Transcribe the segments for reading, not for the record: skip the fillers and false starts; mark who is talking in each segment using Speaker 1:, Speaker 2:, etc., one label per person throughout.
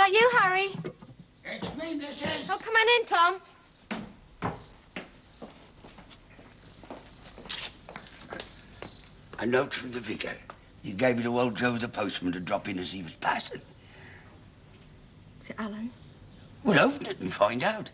Speaker 1: that you, Harry?
Speaker 2: It's me, missus.
Speaker 1: Oh, come on in, Tom.
Speaker 2: A note from the vicar. He gave it to old Joe the postman to drop in as he was passing.
Speaker 1: Is it Alan?
Speaker 2: Well, open it and find out.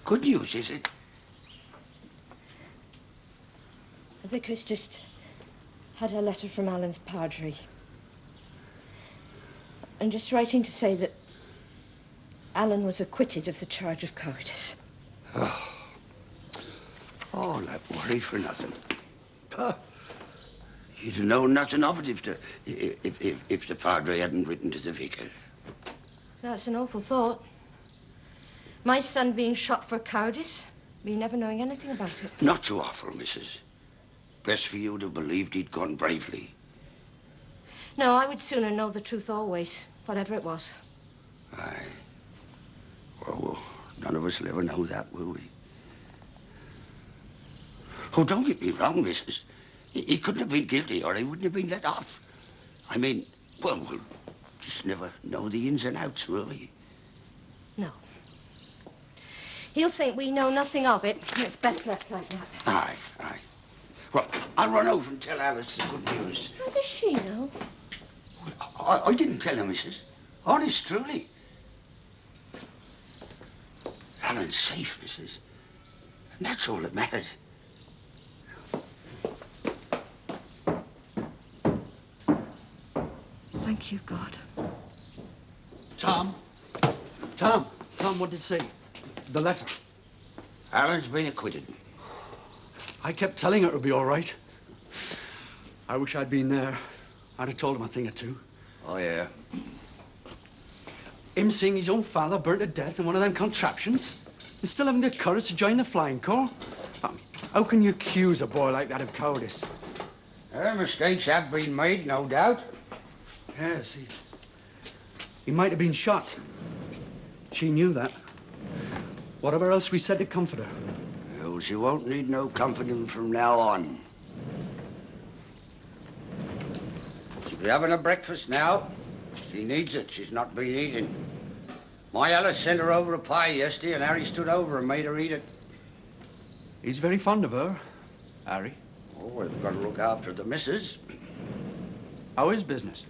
Speaker 2: Good news, is it?
Speaker 1: The vicar's just had a letter from Alan's Padre. I'm just writing to say that Alan was acquitted of the charge of cowardice.
Speaker 2: Oh, that worry for nothing. You'd have known nothing of it if the Padre hadn't written to the vicar.
Speaker 1: That's an awful thought. My son being shot for cowardice, me never knowing anything about it.
Speaker 2: Not too awful, missus. Best for you to have believed he'd gone bravely.
Speaker 1: No, I would sooner know the truth always, whatever it was.
Speaker 2: Aye. Well, none of us will ever know that, will we? Oh, don't get me wrong, missus. He couldn't have been guilty or he wouldn't have been let off. I mean, well, we'll just never know the ins and outs, will we?
Speaker 1: No. He'll think we know nothing of it, and it's best left like that.
Speaker 2: Aye, aye. Well, I'll run over and tell Alice the good news.
Speaker 1: How does she know?
Speaker 2: Well, I didn't tell her, missus. Honest, truly. Alan's safe, missus. And that's all that matters.
Speaker 1: Thank you, God.
Speaker 3: Tom, what did it say? The letter.
Speaker 2: Alan's been acquitted.
Speaker 3: I kept telling her it would be all right. I wish I'd been there. I'd have told him a thing or two.
Speaker 2: Oh, yeah.
Speaker 3: Him seeing his own father burnt to death in one of them contraptions, and still having the courage to join the flying corps. I mean, how can you accuse a boy like that of cowardice?
Speaker 2: Mistakes have been made, no doubt.
Speaker 3: Yes, he might have been shot. She knew that. Whatever else we said to comfort her.
Speaker 2: Well, she won't need no comforting from now on. She'll be having her breakfast now. She needs it. She's not been eating. My Alice sent her over a pie yesterday, and Harry stood over and made her eat it.
Speaker 3: He's very fond of her, Harry.
Speaker 2: Oh, we've got to look after the missus.
Speaker 3: How is business?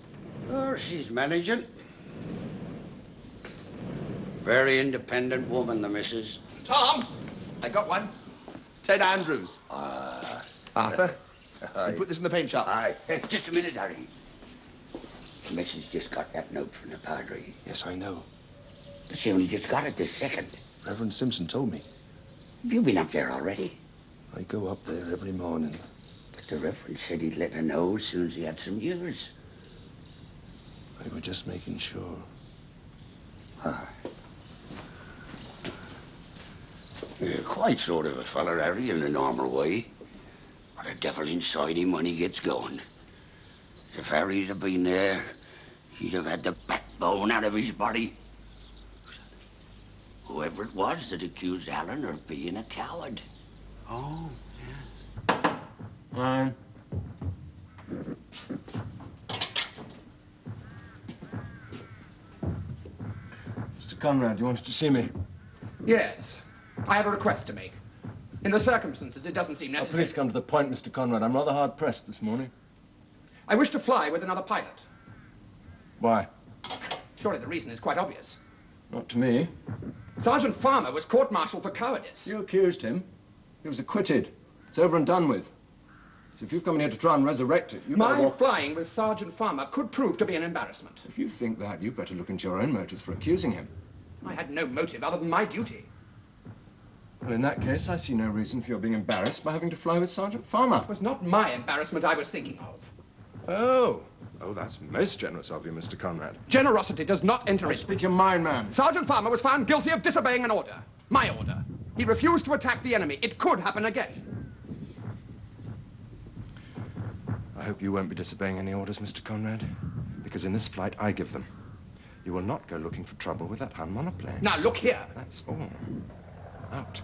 Speaker 2: Oh, she's managing. Very independent woman, the missus.
Speaker 4: Tom, I got one. Ted Andrews. Arthur, you put this in the paint shop.
Speaker 2: Aye. Just a minute, Harry. The missus just got that note from the Padre.
Speaker 5: Yes, I know.
Speaker 2: But she only just got it this second.
Speaker 5: Reverend Simpson told me.
Speaker 2: Have you been up there already?
Speaker 5: I go up there every morning.
Speaker 2: But the Reverend said he'd let her know as soon as he had some news.
Speaker 5: I was just making sure.
Speaker 2: Ah. Yeah, quite sort of a fella, Harry, in a normal way. But a devil inside him when he gets going. If Harry'd have been there, he'd have had the backbone out of his body. Whoever it was that accused Alan of being a coward.
Speaker 3: Oh, yes.
Speaker 5: Mine. Mr. Conrad, you wanted to see me?
Speaker 4: Yes. I have a request to make. In the circumstances, it doesn't seem
Speaker 5: Oh,
Speaker 4: necessary.
Speaker 5: please come to the point, Mr. Conrad. I'm rather hard-pressed this morning.
Speaker 4: I wish to fly with another pilot.
Speaker 5: Why?
Speaker 4: Surely the reason is quite obvious.
Speaker 5: Not to me.
Speaker 4: Sergeant Farmer was court-martialed for cowardice.
Speaker 5: You accused him. He was acquitted. It's over and done with. So if you've come in here to try and resurrect it, you better
Speaker 4: My
Speaker 5: walk...
Speaker 4: flying with Sergeant Farmer could prove to be an embarrassment.
Speaker 5: If you think that, you better look into your own motives for accusing him.
Speaker 4: I had no motive other than my duty.
Speaker 5: Well, in that case, I see no reason for your being embarrassed by having to fly with Sergeant Farmer.
Speaker 4: It was not my embarrassment I was thinking of.
Speaker 5: Oh, Oh, that's most generous of you, Mr. Conrad.
Speaker 4: Generosity does not enter in.
Speaker 5: Speak your mind, man.
Speaker 4: Sergeant Farmer was found guilty of disobeying an order. My order. He refused to attack the enemy. It could happen again.
Speaker 5: I hope you won't be disobeying any orders, Mr. Conrad, because in this flight I give them. You will not go looking for trouble with that Hun monoplane.
Speaker 4: Now, look here.
Speaker 5: That's all. Out.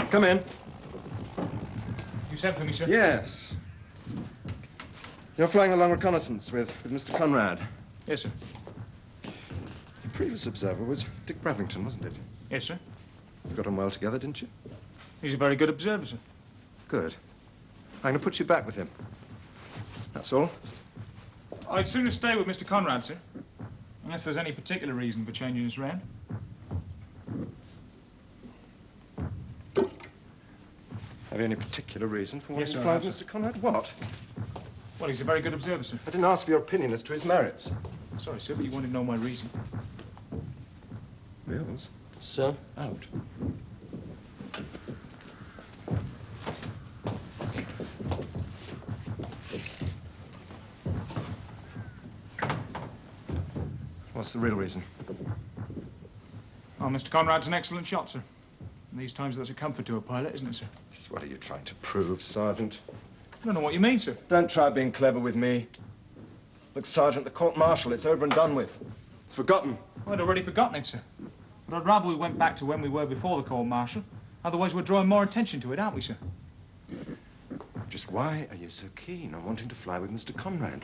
Speaker 5: Come in.
Speaker 6: You sent for me, sir?
Speaker 5: Yes. You're flying the long reconnaissance with Mr. Conrad.
Speaker 6: Yes, sir.
Speaker 5: The previous observer was Dick Bravington, wasn't it?
Speaker 6: Yes, sir.
Speaker 5: You got on well together, didn't you?
Speaker 6: He's a very good observer, sir.
Speaker 5: Good. I'm going to put you back with him. That's all.
Speaker 6: I'd sooner stay with Mr. Conrad, sir. Unless there's any particular reason for changing us round.
Speaker 5: Have you any particular reason for wanting
Speaker 6: Yes,
Speaker 5: to
Speaker 6: sir,
Speaker 5: fly
Speaker 6: I
Speaker 5: with
Speaker 6: have,
Speaker 5: Mr. Conrad? What?
Speaker 6: Well, he's a very good observer, sir.
Speaker 5: I didn't ask for your opinion as to his merits.
Speaker 6: Sorry, sir, but you wanted to know my reason.
Speaker 5: Mills?
Speaker 3: Sir?
Speaker 5: Out. What's the real reason?
Speaker 6: Oh, Mr. Conrad's an excellent shot, sir. In these times, that's a comfort to a pilot, isn't it, sir?
Speaker 5: Just what are you trying to prove, Sergeant?
Speaker 6: I don't know what you mean, sir.
Speaker 5: Don't try being clever with me. Look, Sergeant, the court-martial, it's over and done with. It's forgotten.
Speaker 6: I'd already forgotten it, sir. But I'd rather we went back to when we were before the court-martial. Otherwise, we're drawing more attention to it, aren't we, sir?
Speaker 5: Just why are you so keen on wanting to fly with Mr. Conrad?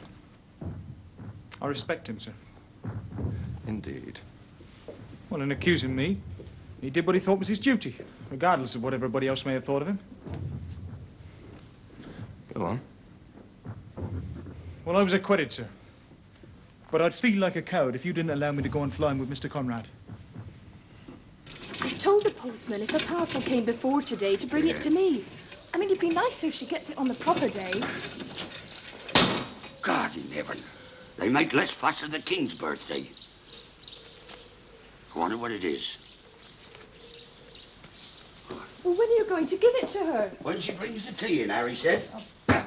Speaker 6: I respect him, sir.
Speaker 5: Indeed.
Speaker 6: Well, in accusing me, he did what he thought was his duty, regardless of what everybody else may have thought of him.
Speaker 5: Go on.
Speaker 6: Well, I was acquitted, sir. But I'd feel like a coward if you didn't allow me to go on flying with Mr. Conrad.
Speaker 7: I told the postman if a parcel came before today to bring it to me. I mean, it'd be nicer if she gets it on the proper day.
Speaker 2: God in heaven. They make less fuss of the King's birthday. I wonder what it is.
Speaker 7: Well, when are you going to give it to her?
Speaker 2: When she brings the tea in, Harry said. Now,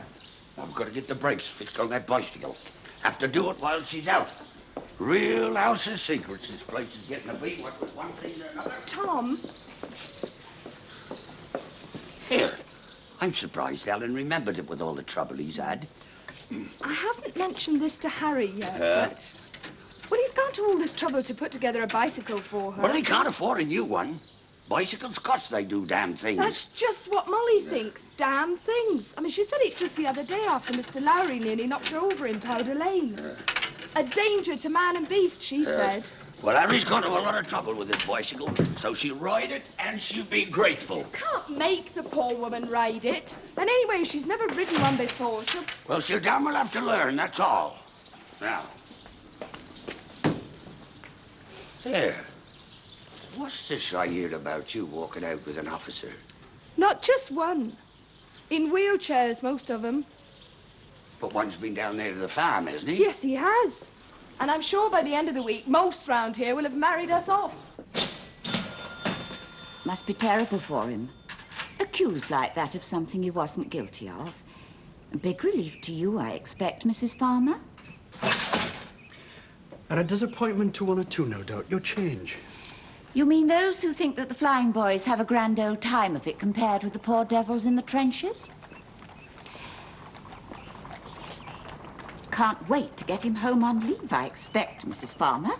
Speaker 2: I've got to get the brakes fixed on that bicycle. Have to do it while she's out. Real house of secrets, this place is getting to be, what with one thing and another.
Speaker 7: Tom,
Speaker 2: Here, I'm surprised Alan remembered it with all the trouble he's had.
Speaker 7: I haven't mentioned this to Harry yet, but... Well, he's gone to all this trouble to put together a bicycle for her.
Speaker 2: Well, he can't afford a new one. Bicycles cost they do damn things.
Speaker 7: That's just what Molly thinks. Damn things. I mean, she said it just the other day after Mr. Lowry nearly knocked her over in Powder Lane. A danger to man and beast, she said.
Speaker 2: Well, Harry's gone to a lot of trouble with his bicycle, so she'll ride it and she'll be grateful.
Speaker 7: Can't make the poor woman ride it. And anyway, she's never ridden one before.
Speaker 2: She'll damn well have to learn, that's all. Now. There. What's this I hear about you walking out with an officer?
Speaker 7: Not just one. In wheelchairs, most of them.
Speaker 2: But one's been down there to the farm, hasn't he?
Speaker 7: Yes, he has. And I'm sure by the end of the week, most round here will have married us off.
Speaker 8: Must be terrible for him. Accused like that of something he wasn't guilty of. A big relief to you, I expect, Mrs. Farmer.
Speaker 3: And a disappointment to one or two, no doubt. Your change.
Speaker 8: You mean those who think that the flying boys have a grand old time of it compared with the poor devils in the trenches? Can't wait to get him home on leave, I expect, Mrs. Farmer.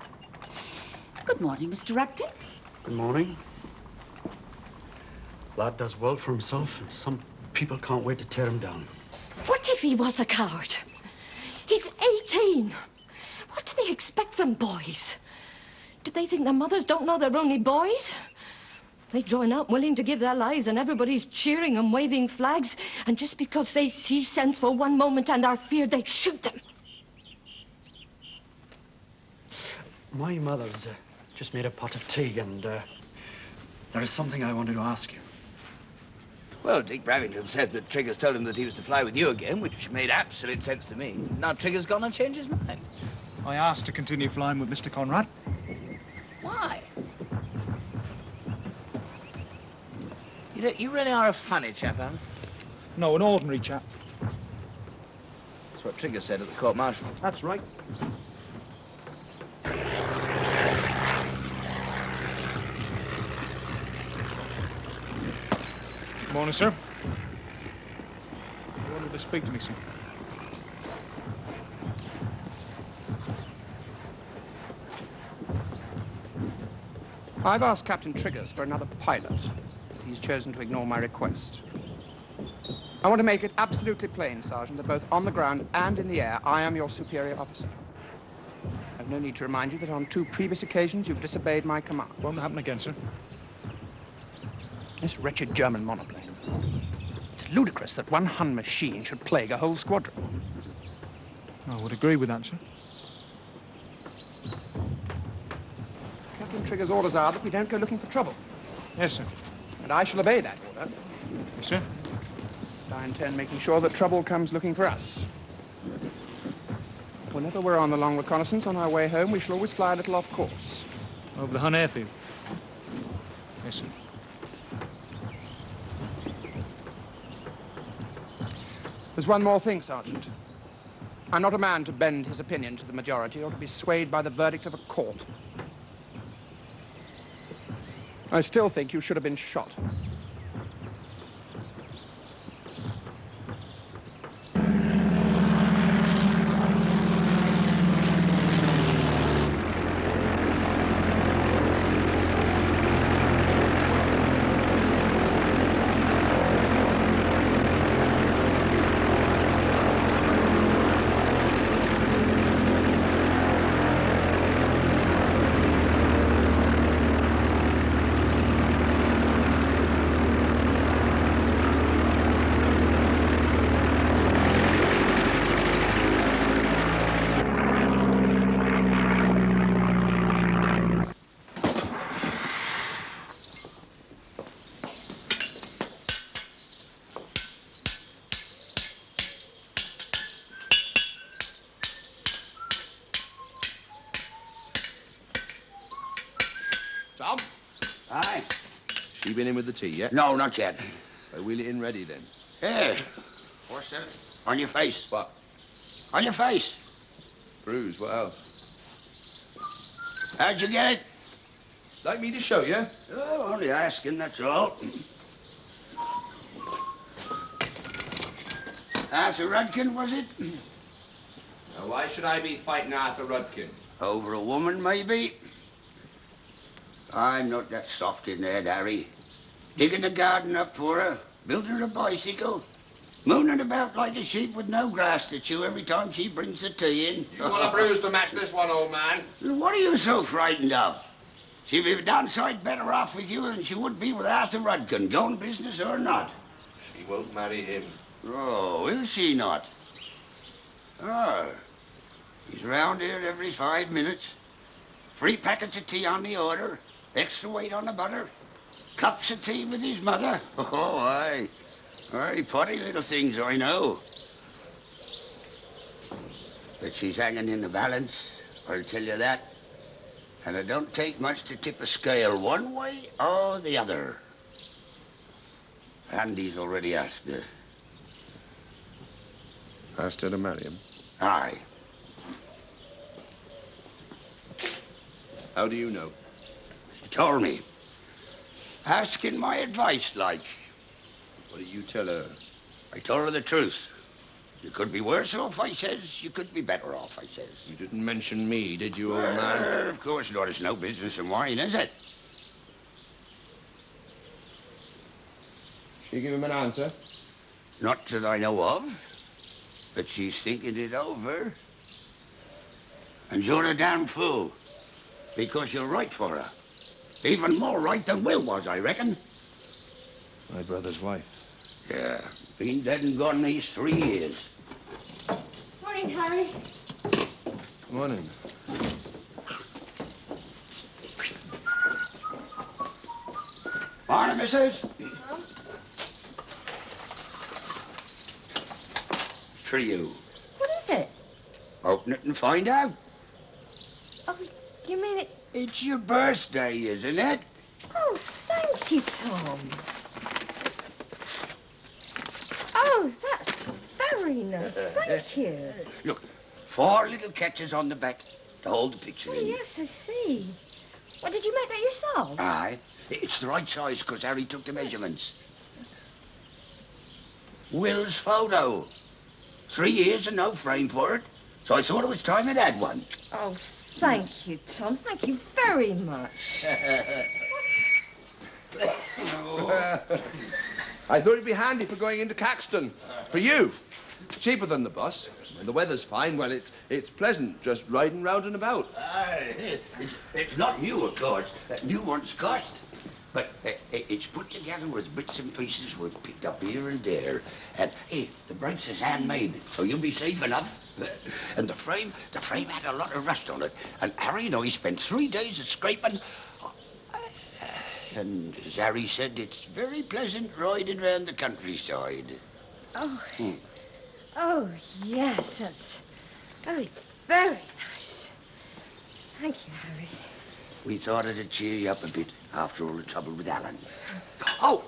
Speaker 8: Good morning, Mr. Rudkin.
Speaker 3: Good morning. Lad does well for himself, and some people can't wait to tear him down.
Speaker 1: What if he was a coward? He's 18. What do they expect from boys? Do they think their mothers don't know they're only boys? They join up willing to give their lives and everybody's cheering and waving flags, and just because they see sense for one moment and are feared, they shoot them.
Speaker 3: My mother's just made a pot of tea, and there is something I wanted to ask you.
Speaker 9: Well, Dick Bravington said that Trigger's told him that he was to fly with you again, which made absolute sense to me. Now Trigger's gone and changed his mind.
Speaker 6: I asked to continue flying with Mr. Conrad.
Speaker 9: Why? You know, you really are a funny chap, Alan.
Speaker 6: No, an ordinary chap.
Speaker 9: That's what Trigger said at the court-martial.
Speaker 6: That's right. Morning, sir. You wanted to speak to me, sir?
Speaker 10: I've asked Captain Triggers for another pilot. He's chosen to ignore my request. I want to make it absolutely plain, Sergeant, that both on the ground and in the air, I am your superior officer. I've no need to remind you that on 2 previous occasions you've disobeyed my command.
Speaker 6: Won't happen again, sir.
Speaker 10: This wretched German monoplane. It's ludicrous that one Hun machine should plague a whole squadron.
Speaker 6: I would agree with that, sir.
Speaker 10: Captain Triggers' orders are that we don't go looking for trouble.
Speaker 6: Yes, sir.
Speaker 10: And I shall obey that order.
Speaker 6: Yes, sir.
Speaker 10: I intend making sure that trouble comes looking for us. Whenever we're on the long reconnaissance on our way home, we shall always fly a little off course.
Speaker 6: Over the Hun airfield? Yes, sir.
Speaker 10: There's one more thing, Sergeant. I'm not a man to bend his opinion to the majority or to be swayed by the verdict of a court. I still think you should have been shot.
Speaker 4: Tom?
Speaker 2: Aye.
Speaker 4: She been in with the tea yet?
Speaker 2: No, not yet.
Speaker 4: I wheel it in ready then.
Speaker 2: Here. What's that? On your face.
Speaker 4: What?
Speaker 2: On your face.
Speaker 4: Bruise, what else?
Speaker 2: How'd you get it?
Speaker 4: Like me to show you?
Speaker 2: Oh, only asking, that's all. Arthur Rudkin, was it?
Speaker 4: Now, why should I be fighting Arthur Rudkin?
Speaker 2: Over a woman, maybe? I'm not that soft in there, Harry. Digging the garden up for her, building her a bicycle, mooning about like a sheep with no grass to chew every time she brings the tea in.
Speaker 4: You want a bruise to match this one, old man?
Speaker 2: What are you so frightened of? She'd be downside better off with you than she would be with Arthur Rudkin, going business or not.
Speaker 4: She won't marry him.
Speaker 2: Oh, will she not? Oh, he's round here every 5 minutes. 3 packets of tea on the order, extra weight on the butter, cups of tea with his mother. Oh, aye. Aye, potty little things, I know. But she's hanging in the balance, I'll tell you that. And it don't take much to tip a scale one way or the other. Andy's already asked her.
Speaker 4: Asked her to marry him?
Speaker 2: Aye.
Speaker 4: How do you know?
Speaker 2: She told me. Asking my advice, like.
Speaker 4: What did you tell her?
Speaker 2: I told her the truth. You could be worse off, I says. You could be better off, I says.
Speaker 4: You didn't mention me, did you, old man?
Speaker 2: Of course not. It's no business of mine, is it?
Speaker 4: She give him an answer?
Speaker 2: Not that I know of. But she's thinking it over. And you're a damn fool. Because you're right for her. Even more right than Will was, I reckon.
Speaker 5: My brother's wife.
Speaker 2: Yeah. Been dead and gone these 3 years.
Speaker 1: Morning, Harry.
Speaker 5: Morning.
Speaker 2: missus. For you.
Speaker 1: What is it?
Speaker 2: Open it and find out.
Speaker 1: Oh, you mean it...
Speaker 2: It's your birthday, isn't it?
Speaker 1: Oh, thank you, Tom. Oh, that's very nice. Thank you.
Speaker 2: Look, 4 little catches on the back to hold the picture
Speaker 1: Oh,
Speaker 2: in.
Speaker 1: yes, I see. Well, did you make that yourself?
Speaker 2: Aye. It's the right size because Harry took the measurements. Will's photo. 3 years and no frame for it. So I thought it was time it had one.
Speaker 1: Oh, thank you, Tom. Thank you very much.
Speaker 4: I thought it'd be handy for going into Caxton. For you. Cheaper than the bus. When the weather's fine, well, it's pleasant just riding round and about.
Speaker 2: It's not new, of course. New ones cost. But it's put together with bits and pieces we've picked up here and there. And, hey, the brakes is handmade, so you'll be safe enough. And the frame had a lot of rust on it. And Harry, you know, he spent 3 days of scraping. And as Harry said, it's very pleasant riding round the countryside.
Speaker 1: Oh, oh, yes, that's... Oh, it's very nice. Thank you, Harry.
Speaker 2: We thought it'd cheer you up a bit after all the trouble with Alan. Oh!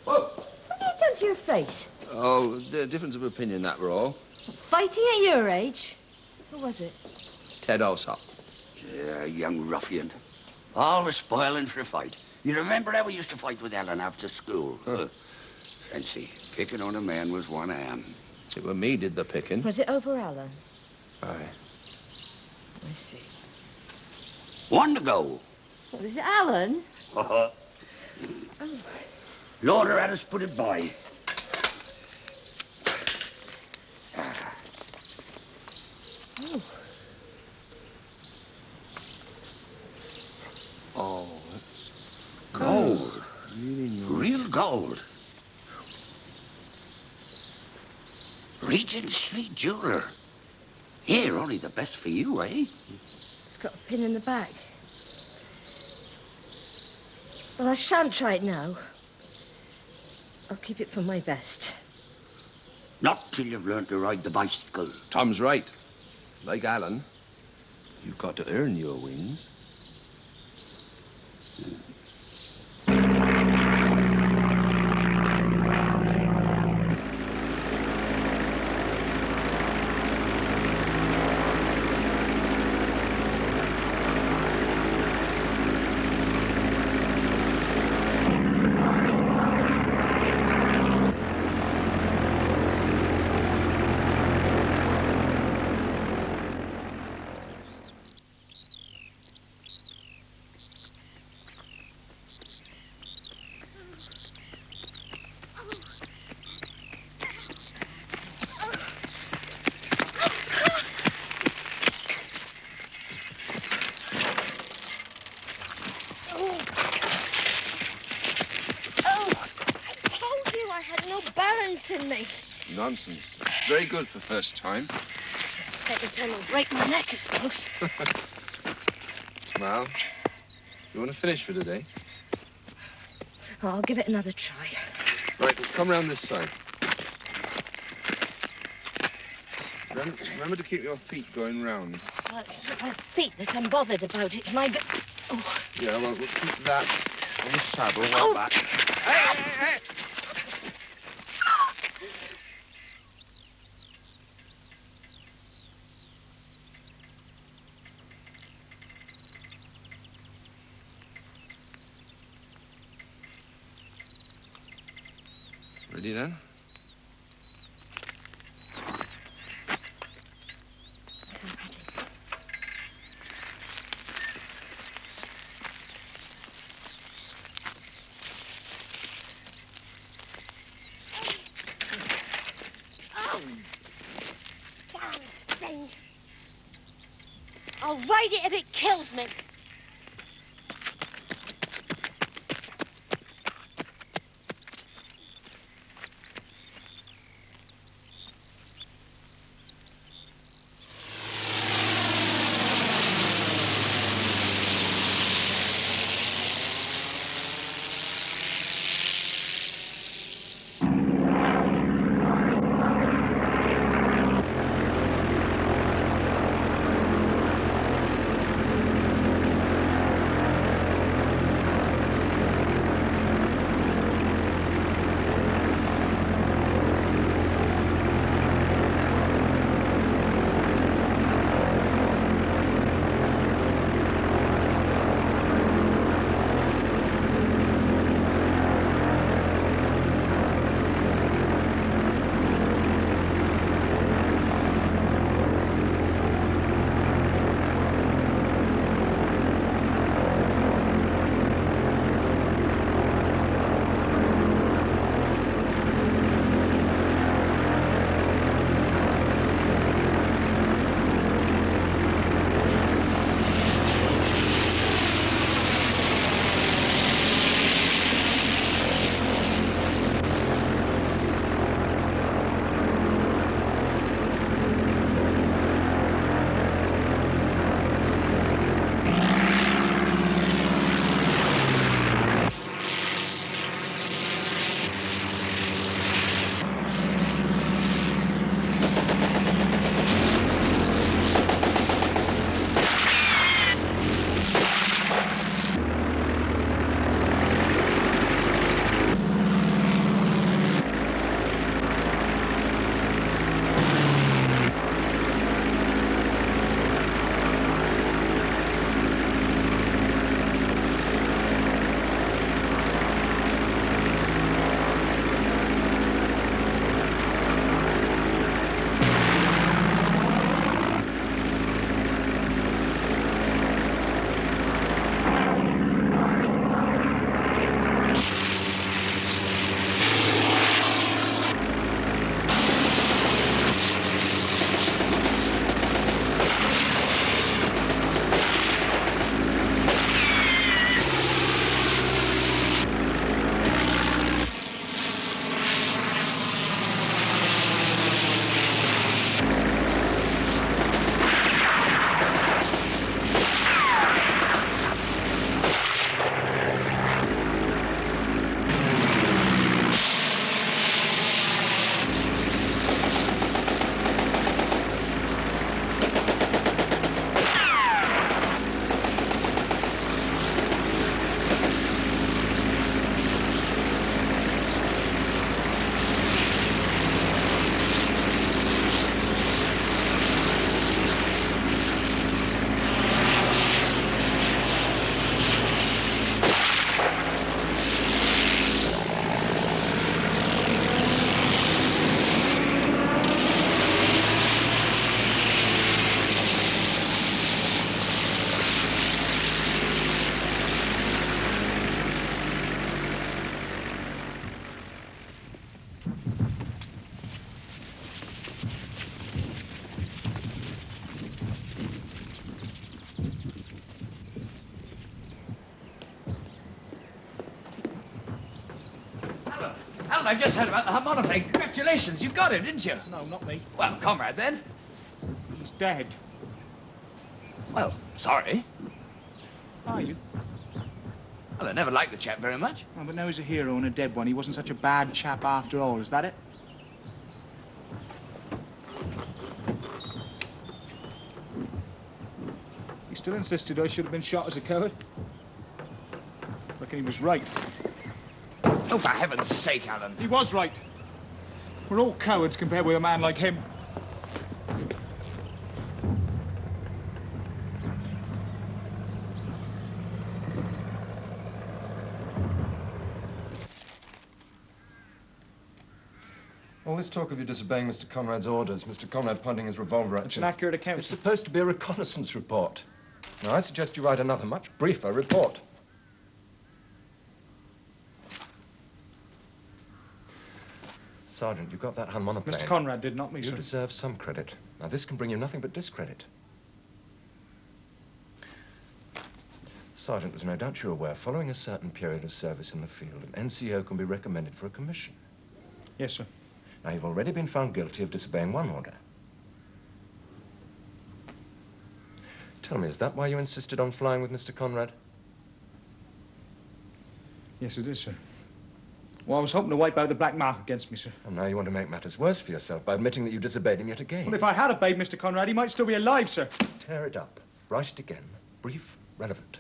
Speaker 4: Whoa!
Speaker 1: What have you done to your face?
Speaker 4: Oh, the difference of opinion, that were all.
Speaker 1: Fighting at your age? Who was it?
Speaker 4: Ted Alsop.
Speaker 2: Yeah, young ruffian. Always spoiling for a fight. You remember how we used to fight with Alan after school?
Speaker 4: Huh.
Speaker 2: Fancy, picking on a man with one arm.
Speaker 4: It were me did the picking.
Speaker 1: Was it over Alan?
Speaker 4: Aye.
Speaker 1: I see.
Speaker 2: 1 to go.
Speaker 1: What, was it Alan?
Speaker 2: Oh. Lorna had us put it by.
Speaker 1: Oh.
Speaker 4: Oh, that's
Speaker 2: Gold.
Speaker 4: really nice.
Speaker 2: Real gold. Regent Street jeweler. Here, only the best for you, eh?
Speaker 1: It's got a pin in the back. Well, I shan't try it now. I'll keep it for my best.
Speaker 2: Not till you've learned to ride the bicycle.
Speaker 4: Tom's right. Like Alan, you've got to earn your wings.
Speaker 1: In me.
Speaker 4: Nonsense. Very good for first time.
Speaker 1: Second time will break my neck, I suppose.
Speaker 4: Well, you want to finish for today?
Speaker 1: Oh, I'll give it another try.
Speaker 4: Right, come round this side. Remember to keep your feet going round.
Speaker 1: So it's not my feet that I'm bothered about. It's my... Oh.
Speaker 4: Yeah, well, we'll keep that on the saddle while back. Hey, hey, hey! Ready then?
Speaker 1: Yes, I'm ready. Oh, damn thing. I'll ride it if it kills me.
Speaker 9: I've just heard about the monoplane. Congratulations, you got him, didn't you?
Speaker 6: No, not me.
Speaker 9: Well, Conrad, then.
Speaker 6: He's dead.
Speaker 9: Well, sorry.
Speaker 6: Are you?
Speaker 9: Well, I never liked the chap very much.
Speaker 6: Oh, but now he's a hero and a dead one. He wasn't such a bad chap after all, is that it? He still insisted I should have been shot as a coward. Reckon he was right.
Speaker 9: Oh, for heaven's sake, Alan.
Speaker 6: He was right. We're all cowards compared with a man like him.
Speaker 5: All this talk of you disobeying Mr. Conrad's orders, Mr. Conrad pointing his revolver at
Speaker 6: It's
Speaker 5: you.
Speaker 6: an accurate account.
Speaker 5: It's supposed to be a reconnaissance report. Now, I suggest you write another, much briefer report. Sergeant, you got that monoplane.
Speaker 6: Mr. Conrad did, not me,
Speaker 5: You
Speaker 6: sir.
Speaker 5: deserve some credit. Now, this can bring you nothing but discredit. Sergeant, as no doubt you're aware, following a certain period of service in the field, an NCO can be recommended for a commission.
Speaker 6: Yes, sir.
Speaker 5: Now, you've already been found guilty of disobeying one order. Tell me, is that why you insisted on flying with Mr. Conrad?
Speaker 6: Yes, it is, sir. Well, I was hoping to wipe out the black mark against me, sir.
Speaker 5: And now you want to make matters worse for yourself by admitting that you disobeyed him yet again.
Speaker 6: Well, if I had obeyed Mr. Conrad, he might still be alive, sir.
Speaker 5: Tear it up. Write it again. Brief, relevant.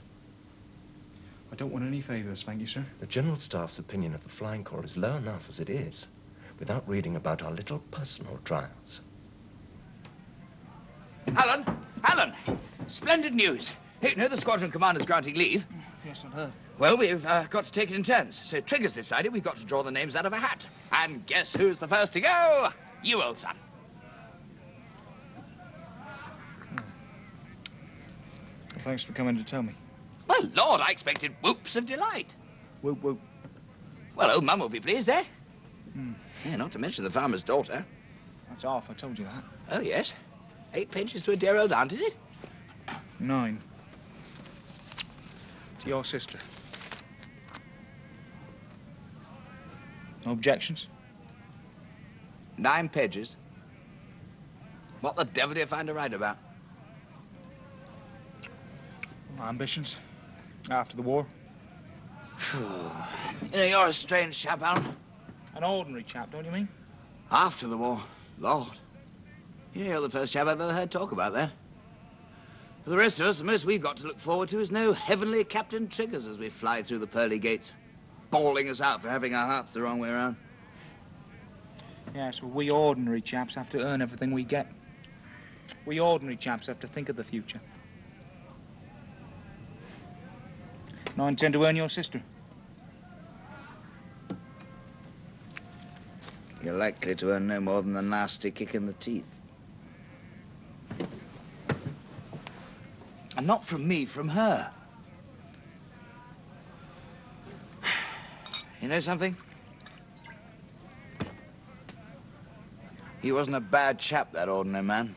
Speaker 6: I don't want any favours, thank you, sir.
Speaker 5: The General Staff's opinion of the Flying Corps is low enough as it is, without reading about our little personal trials.
Speaker 9: Alan! Alan! Splendid news. Hey, you know the squadron commander's granting leave?
Speaker 6: Yes, I've heard.
Speaker 9: Well, we've got to take it in turns. So Trigger's decided we've got to draw the names out of a hat. And guess who's the first to go? You, old son.
Speaker 6: Well, thanks for coming to tell me.
Speaker 9: Well, Lord, I expected whoops of delight.
Speaker 6: Whoop, whoop.
Speaker 9: Well, old Mum will be pleased, eh? Yeah, not to mention the farmer's daughter.
Speaker 6: That's half, I told you that.
Speaker 9: Oh, yes. 8 pinches to a dear old aunt, is it?
Speaker 6: 9. To your sister. No objections?
Speaker 9: 9 pages. What the devil do you find to write about?
Speaker 6: My ambitions. After the war.
Speaker 9: You know, you're a strange chap, Alan.
Speaker 6: An ordinary chap, don't you mean?
Speaker 9: After the war. Lord. You're the first chap I've ever heard talk about that. For the rest of us, the most we've got to look forward to is no heavenly Captain Triggers as we fly through the pearly gates, bawling us out for having our harps the wrong way around.
Speaker 6: Yes, well, we ordinary chaps have to earn everything we get. We ordinary chaps have to think of the future. And I intend to earn your sister.
Speaker 9: You're likely to earn no more than a nasty kick in the teeth. And not from me, from her. You know something? He wasn't a bad chap, that ordinary man.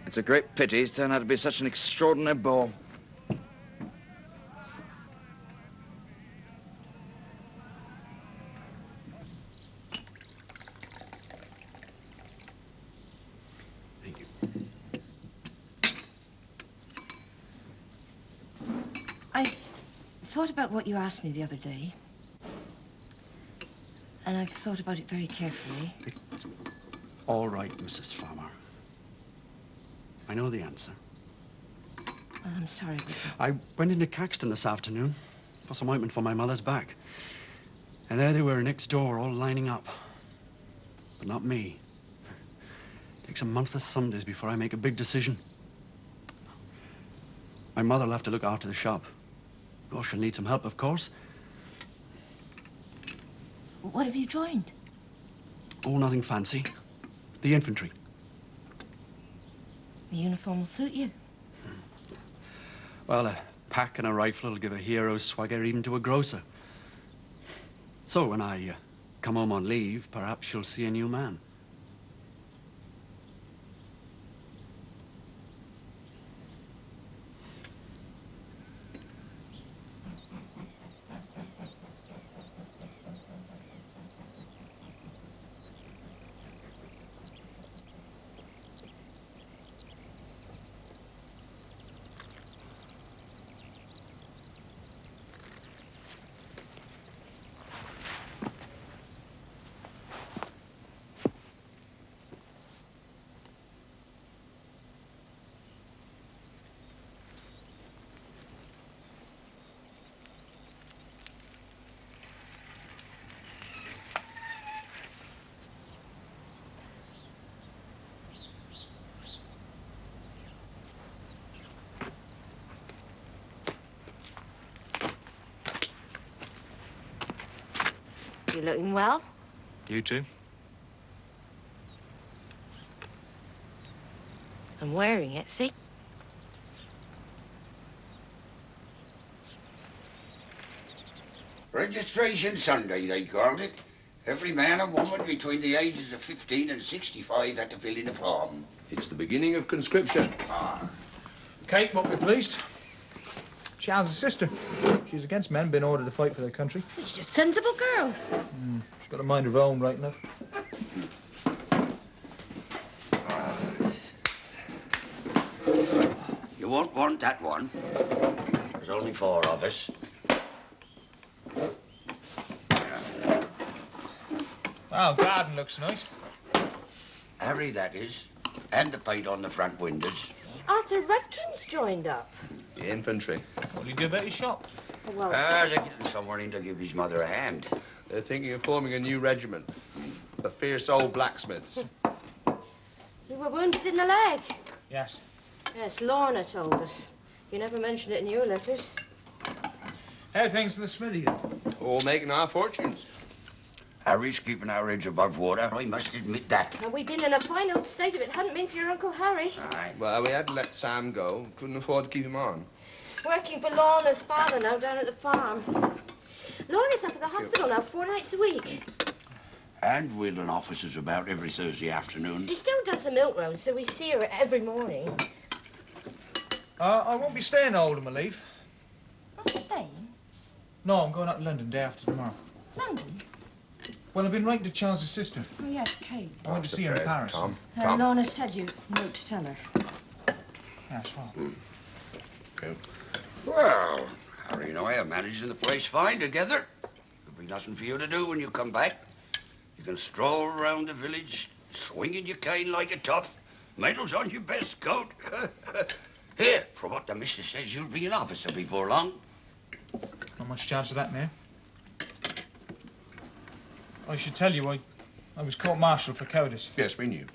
Speaker 9: It's a great pity he's turned out to be such an extraordinary bore.
Speaker 3: Thank you.
Speaker 1: I've thought about what you asked me the other day. And I've thought about it very carefully.
Speaker 3: It's all right, Mrs. Farmer. I know the answer.
Speaker 1: Oh, I'm sorry, but...
Speaker 3: I went into Caxton this afternoon for some ointment for my mother's back. And there they were next door, all lining up. But not me. It takes a month of Sundays before I make a big decision. My mother'll have to look after the shop. Oh, she'll need some help, of course.
Speaker 1: What have you joined?
Speaker 3: Oh, nothing fancy. The infantry.
Speaker 1: The uniform will suit you.
Speaker 3: Well, a pack and a rifle will give a hero's swagger even to a grocer. So when I come home on leave, perhaps you'll see a new man.
Speaker 1: you're looking well.
Speaker 6: You too.
Speaker 1: I'm wearing it, see?
Speaker 2: Registration Sunday, they called it. Every man and woman between the ages of 15 and 65 had to fill in a form.
Speaker 4: It's the beginning of conscription.
Speaker 6: Kate won't be pleased. She has a sister. She's against men being ordered to fight for their country.
Speaker 1: She's a sensible girl.
Speaker 6: She's got a mind of her own, right enough.
Speaker 2: You won't want that one. There's only 4 of us.
Speaker 6: Well, garden looks nice.
Speaker 2: Harry, that is. And the paint on the front windows.
Speaker 1: Arthur Rudkin's joined up.
Speaker 4: The infantry.
Speaker 6: What'll he do about his shop?
Speaker 1: Well,
Speaker 2: They're getting someone in to give his mother a hand.
Speaker 4: They're thinking of forming a new regiment. The fierce old blacksmiths.
Speaker 1: you were wounded in the leg.
Speaker 6: Yes.
Speaker 1: Yes, Lorna told us. You never mentioned it in your letters.
Speaker 6: How are things in the smithy then?
Speaker 4: All making our fortunes.
Speaker 2: Harry's keeping our heads above water. I must admit that.
Speaker 1: And we'd been in a fine old state if it hadn't been for your Uncle Harry.
Speaker 2: Aye.
Speaker 4: Well, we had to let Sam go. Couldn't afford to keep him on.
Speaker 1: Working for Lorna's father now down at the farm. Lorna's up at the hospital now 4 nights a week.
Speaker 2: And wheeling officers about every Thursday afternoon.
Speaker 1: She still does the milk round, so we see her every morning.
Speaker 6: I won't be staying all of my leave.
Speaker 1: Not staying?
Speaker 6: No, I'm going up to London day after tomorrow.
Speaker 1: London?
Speaker 6: Well, I've been writing to Charles's sister.
Speaker 1: Oh, yes, Kate.
Speaker 6: I went to see her in Paris.
Speaker 4: Tom.
Speaker 1: Lorna said you wrote to tell her.
Speaker 6: Yes, well.
Speaker 4: Okay.
Speaker 2: Well, Harry and I are managing the place fine together. There'll be nothing for you to do when you come back. You can stroll around the village, swinging your cane like a tough, medals on your best coat. Here, from what the missus says, you'll be an officer before long.
Speaker 6: Not much chance of that now. I should tell you, I was court-martialed for cowardice.
Speaker 4: Yes, we knew.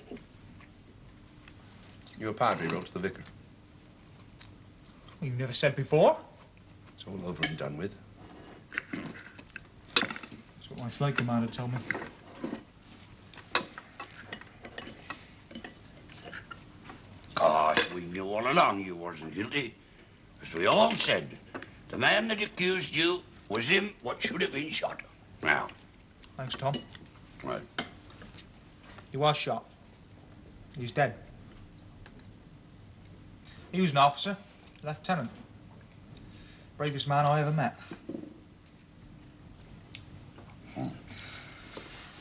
Speaker 4: Your Padre wrote to the vicar.
Speaker 6: Well, you never said before.
Speaker 4: It's all over and done with.
Speaker 6: That's what my flight commander told me.
Speaker 2: We knew all along you wasn't guilty. As we all said, the man that accused you was him what should have been shot. Now.
Speaker 6: Thanks, Tom.
Speaker 2: Right.
Speaker 6: He was shot. He's dead. He was an officer, lieutenant. Bravest man I ever met. Well,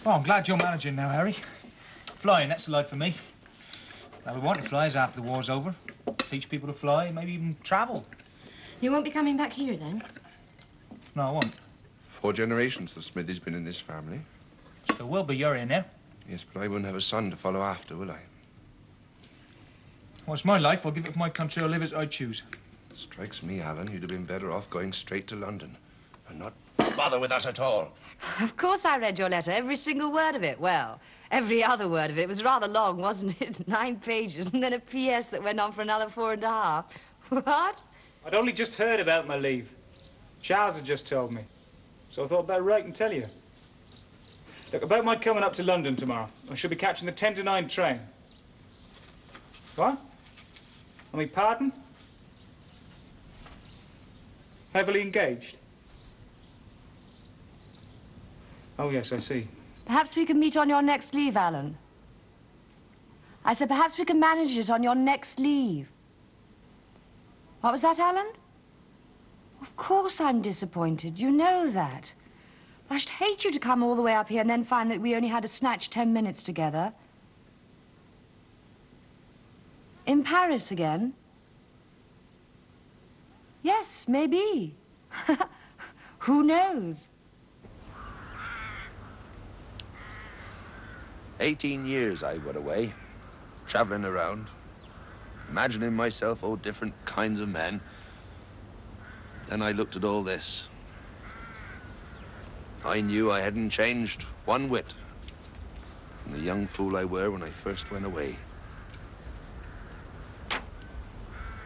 Speaker 6: I'm glad you're managing now, Harry. Flying, that's the life for me. Now, we want to fly as after the war's over. Teach people to fly, maybe even travel.
Speaker 1: You won't be coming back here, then?
Speaker 6: No, I won't.
Speaker 4: 4 generations the Smithy's been in this family.
Speaker 6: Still will be, you're here now.
Speaker 4: Yes, but I won't have a son to follow after, will I?
Speaker 6: Well, it's my life. I'll give it for my country. I'll live as I choose.
Speaker 4: Strikes me, Alan, you'd have been better off going straight to London and not bother with us at all.
Speaker 11: Of course I read your letter, every single word of it. Well, every other word of it. It was rather long, wasn't it? 9 pages, and then a P.S. that went on for another 4.5. What?
Speaker 6: I'd only just heard about my leave. Charles had just told me. So I thought I'd better write and tell you. Look, about my coming up to London tomorrow. I should be catching the 10 to 9 train. What? I mean, pardon? Heavily engaged? Oh, yes, I see.
Speaker 11: Perhaps we can meet on your next leave, Alan. I said perhaps we can manage it on your next leave. What was that, Alan? Of course I'm disappointed. You know that. But I should hate you to come all the way up here and then find that we only had a snatch 10 minutes together. In Paris again? Yes, maybe. Who knows?
Speaker 4: 18 years I went away, traveling around, imagining myself all different kinds of men. Then I looked at all this. I knew I hadn't changed one whit from the young fool I were when I first went away.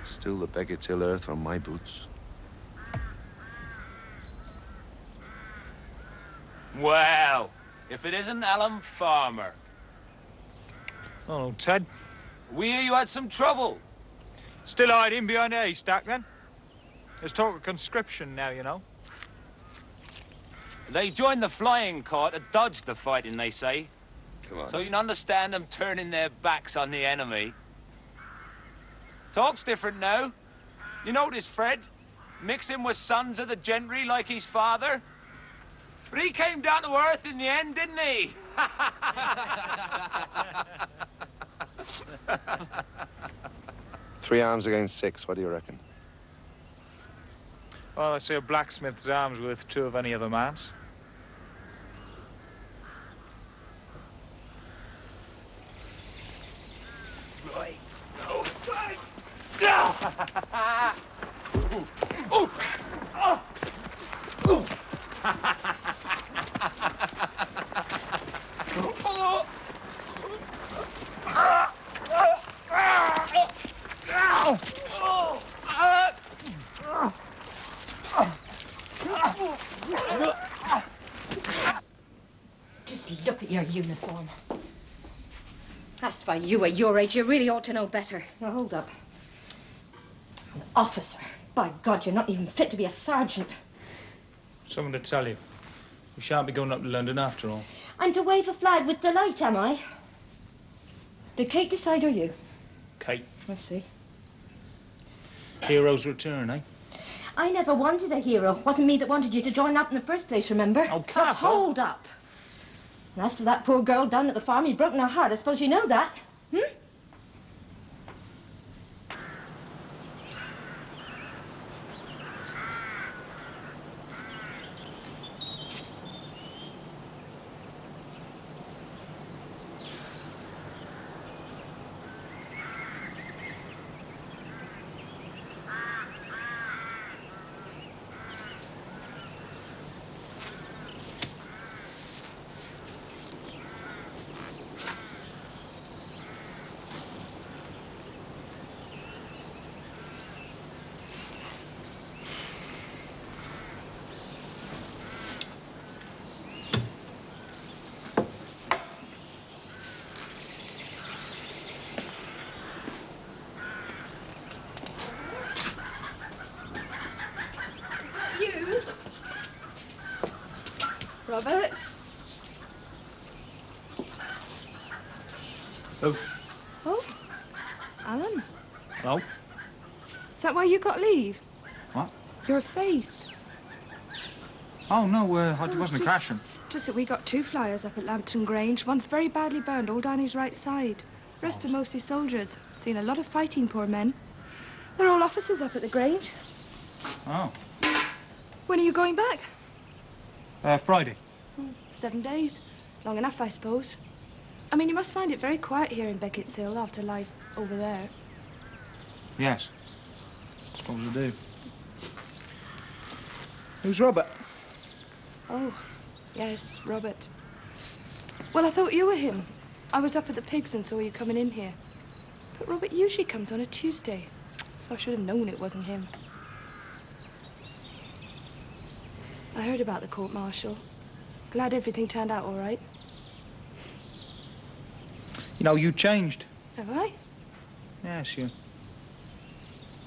Speaker 4: Still the Beckett's-Hill earth on my boots.
Speaker 12: Well, if it isn't Alan Farmer.
Speaker 6: Oh, Ted.
Speaker 12: We hear you had some trouble.
Speaker 6: Still hiding behind the haystack, then? There's talk of conscription now, you know.
Speaker 12: They joined the flying corps to dodge the fighting, they say.
Speaker 4: Come on.
Speaker 12: So you can understand them turning their backs on the enemy. Talk's different now. You notice Fred? Mixing with sons of the gentry like his father. But he came down to earth in the end, didn't he?
Speaker 4: 3 arms against 6, what do you reckon?
Speaker 6: Well, I say a blacksmith's arm's worth 2 of any other man's.
Speaker 12: Right.
Speaker 1: Just look at your uniform. As for you at your age, you really ought to know better. Now, hold up. An officer. By God, you're not even fit to be a sergeant.
Speaker 6: Something to tell you. We shan't be going up to London after all.
Speaker 1: I'm to wave a flag with delight, am I? Did Kate decide or you?
Speaker 6: Kate.
Speaker 1: I see.
Speaker 6: Hero's return, eh?
Speaker 1: I never wanted a hero. Wasn't me that wanted you to join up in the first place, remember?
Speaker 6: Oh,
Speaker 1: Now,
Speaker 6: careful.
Speaker 1: hold up. And as for that poor girl down at the farm, you've broken her heart. I suppose you know that, hmm?
Speaker 7: Robert?
Speaker 6: Oh.
Speaker 7: Oh, Alan.
Speaker 6: Hello?
Speaker 7: Is that why you got leave?
Speaker 6: What?
Speaker 7: Your face.
Speaker 6: Oh, no, I
Speaker 7: Oh,
Speaker 6: wasn't
Speaker 7: it's
Speaker 6: crashing.
Speaker 7: Just that we got 2 flyers up at Lambton Grange. One's very badly burned, all down his right side. Rest are mostly soldiers. Seen a lot of fighting, poor men. They're all officers up at the Grange.
Speaker 6: Oh.
Speaker 7: When are you going back?
Speaker 6: Friday.
Speaker 7: 7 days. Long enough, I suppose. I mean, you must find it very quiet here in Beckett's Hill after life over there.
Speaker 6: Yes. Suppose I do. Who's Robert?
Speaker 7: Oh, yes, Robert. Well, I thought you were him. I was up at the pigs and saw you coming in here. But Robert usually comes on a Tuesday, so I should have known it wasn't him. I heard about the court-martial. Glad everything turned out all right.
Speaker 6: You know, you changed.
Speaker 7: Have I?
Speaker 6: Yes, you.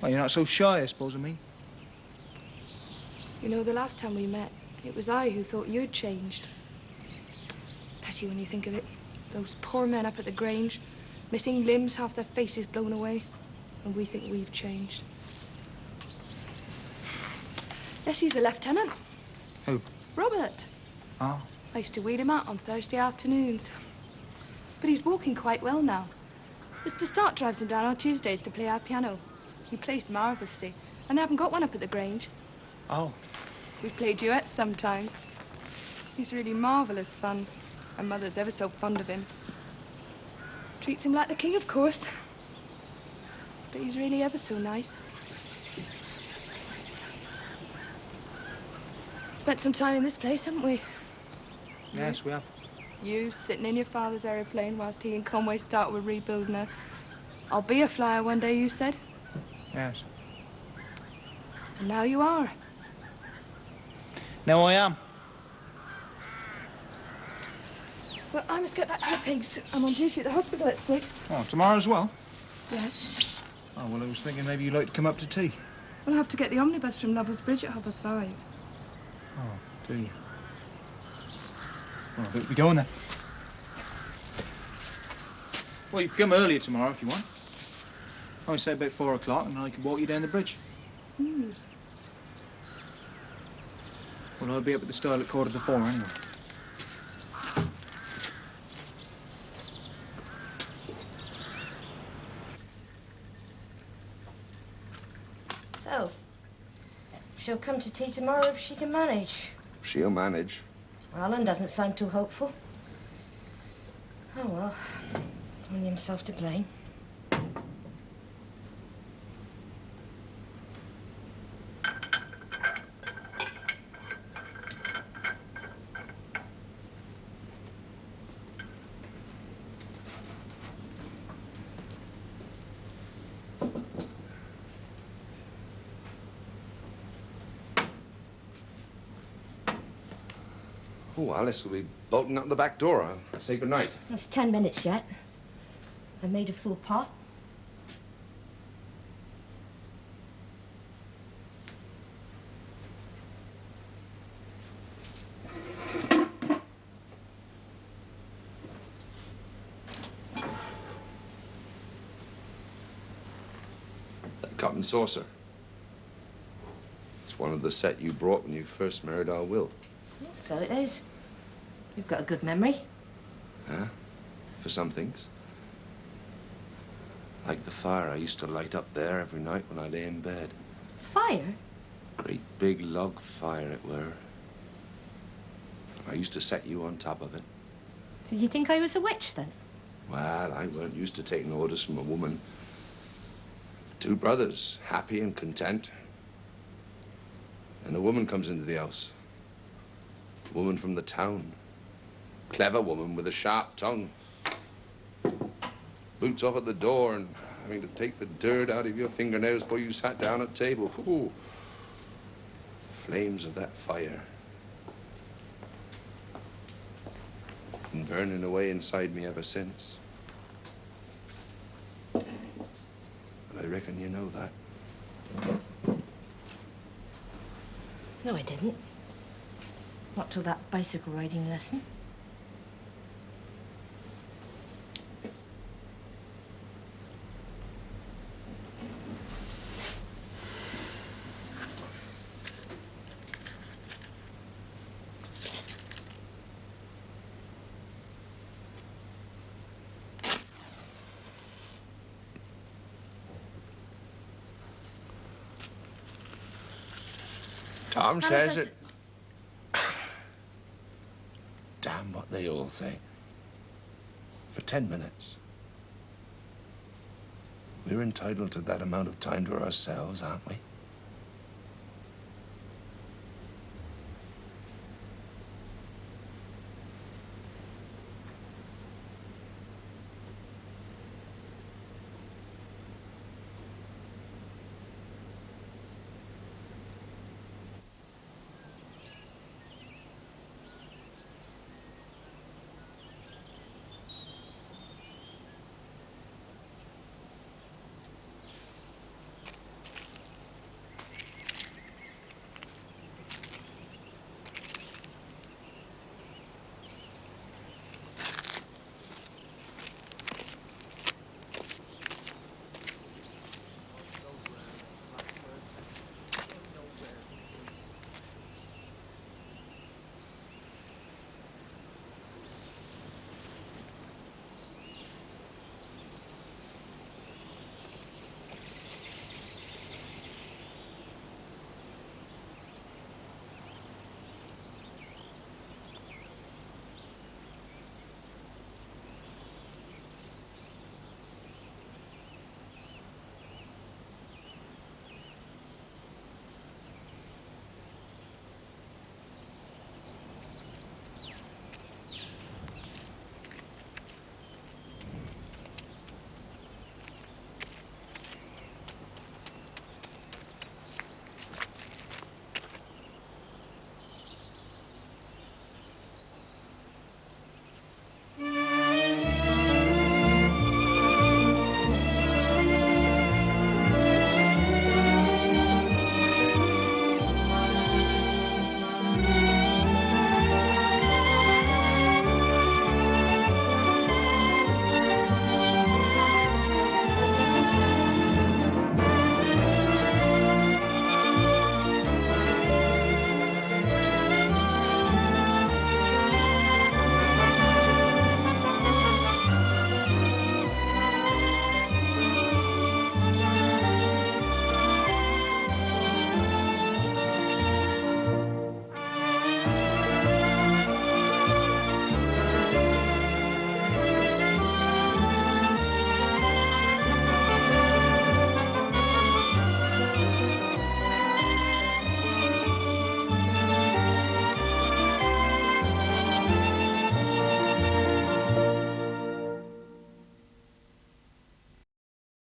Speaker 6: Well, you're not so shy, I suppose, of me.
Speaker 7: You know, the last time we met, it was I who thought you'd changed. Petty when you think of it. Those poor men up at the Grange, missing limbs, half their faces blown away. And we think we've changed. Yes, he's a lieutenant.
Speaker 6: Who?
Speaker 7: Robert.
Speaker 6: Oh.
Speaker 7: I used to wheel him out on Thursday afternoons. But he's walking quite well now. Mr. Stark drives him down on Tuesdays to play our piano. He plays marvellously, and they haven't got one up at the Grange.
Speaker 6: Oh.
Speaker 7: We play duets sometimes. He's really marvellous fun, and Mother's ever so fond of him. Treats him like the king, of course. But he's really ever so nice. Spent some time in this place, haven't we?
Speaker 6: Yes, we have.
Speaker 7: You sitting in your father's aeroplane whilst he and Conway start with rebuilding her. I'll be a flyer one day, you said.
Speaker 6: Yes.
Speaker 7: And now you are.
Speaker 6: Now I am.
Speaker 7: Well, I must get back to the pigs. I'm on duty at the hospital at 6.
Speaker 6: Oh, tomorrow as well?
Speaker 7: Yes.
Speaker 6: Oh, well, I was thinking maybe you'd like to come up to tea.
Speaker 7: We'll have to get the omnibus from Lovell's Bridge at 5:30.
Speaker 6: Oh, do you? Well, we'll be going then. Well, you can come earlier tomorrow if you want. I would say about 4 o'clock and I can walk you down the bridge. Well, I'll be up at the stile at 4:45 anyway.
Speaker 1: So, she'll come to tea tomorrow if she can manage.
Speaker 4: She'll manage.
Speaker 1: Alan doesn't sound too hopeful. Oh, well, only himself to blame.
Speaker 4: Oh, Alice will be bolting out the back door. I'll say good night.
Speaker 1: It's 10 minutes yet. I made a full pot.
Speaker 4: That cup and saucer. It's one of the set you brought when you first married our Will.
Speaker 1: So it is. You've got a good memory.
Speaker 4: Huh? For some things. Like the fire I used to light up there every night when I lay in bed.
Speaker 1: Fire?
Speaker 4: Great big log fire it were. I used to set you on top of it.
Speaker 1: Did you think I was a witch then?
Speaker 4: Well, I weren't used to taking orders from a woman. 2 brothers, happy and content. And a woman comes into the house. A woman from the town. Clever woman with a sharp tongue. Boots off at the door and having to take the dirt out of your fingernails before you sat down at table. Ooh. Flames of that fire. Been burning away inside me ever since. But I reckon you know that.
Speaker 1: No, I didn't. Not till that bicycle riding lesson.
Speaker 4: Tom says it. Damn what they all say. For 10 minutes. We're entitled to that amount of time to ourselves, aren't we?